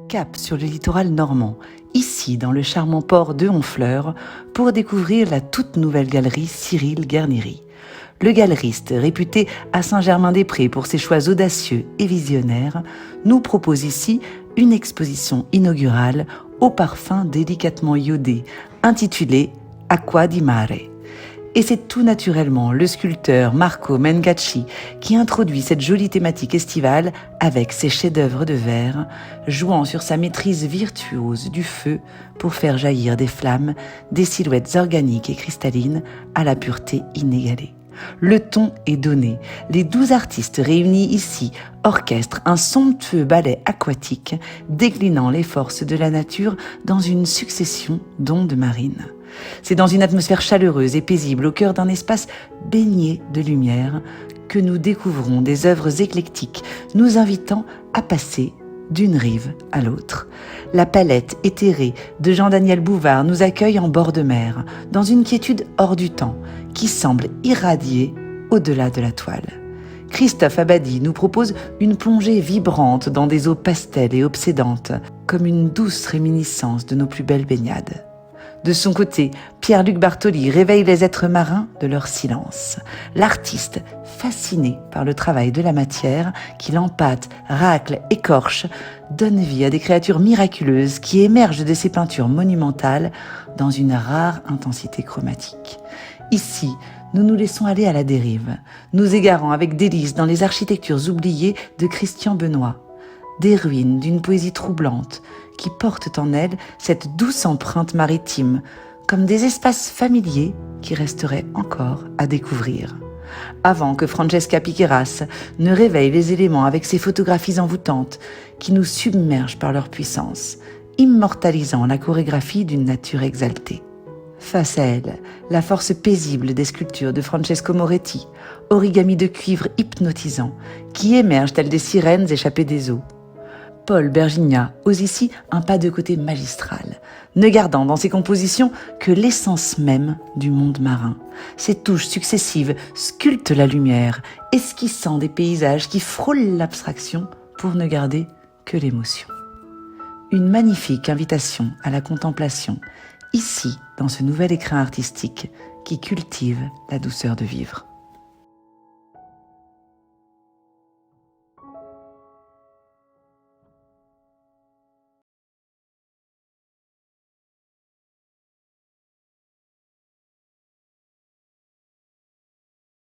Cap sur le littoral normand, ici dans le charmant port de Honfleur, pour découvrir la toute nouvelle galerie Cyril Guarneri. Le galeriste, réputé à Saint-Germain-des-Prés pour ses choix audacieux et visionnaires, nous propose ici une exposition inaugurale au parfum délicatement iodé, intitulée Acqua di Mare. Et c'est tout naturellement le sculpteur Marco Mengacci qui introduit cette jolie thématique estivale avec ses chefs-d'œuvre de verre, jouant sur sa maîtrise virtuose du feu pour faire jaillir des flammes, des silhouettes organiques et cristallines à la pureté inégalée. Le ton est donné. Les 12 artistes réunis ici orchestrent un somptueux ballet aquatique déclinant les forces de la nature dans une succession d'ondes marines. C'est dans une atmosphère chaleureuse et paisible au cœur d'un espace baigné de lumière que nous découvrons des œuvres éclectiques nous invitant à passer d'une rive à l'autre. La palette éthérée de Jean-Daniel Bouvard nous accueille en bord de mer, dans une quiétude hors du temps qui semble irradier au-delà de la toile. Christophe Abadie nous propose une plongée vibrante dans des eaux pastel et obsédantes, comme une douce réminiscence de nos plus belles baignades. De son côté, Pierre-Luc Bartoli réveille les êtres marins de leur silence. L'artiste, fasciné par le travail de la matière, qu'il empâte, racle, écorche, donne vie à des créatures miraculeuses qui émergent de ses peintures monumentales dans une rare intensité chromatique. Ici, nous nous laissons aller à la dérive, nous égarant avec délice dans les architectures oubliées de Christian Benoît. Des ruines d'une poésie troublante qui portent en elles cette douce empreinte maritime, comme des espaces familiers qui resteraient encore à découvrir. Avant que Francesca Piqueras ne réveille les éléments avec ses photographies envoûtantes qui nous submergent par leur puissance, immortalisant la chorégraphie d'une nature exaltée. Face à elle, la force paisible des sculptures de Francesco Moretti, origami de cuivre hypnotisant, qui émergent telles des sirènes échappées des eaux. Paul Bergignat ose ici un pas de côté magistral, ne gardant dans ses compositions que l'essence même du monde marin. Ses touches successives sculptent la lumière, esquissant des paysages qui frôlent l'abstraction pour ne garder que l'émotion. Une magnifique invitation à la contemplation, ici dans ce nouvel écrin artistique qui cultive la douceur de vivre.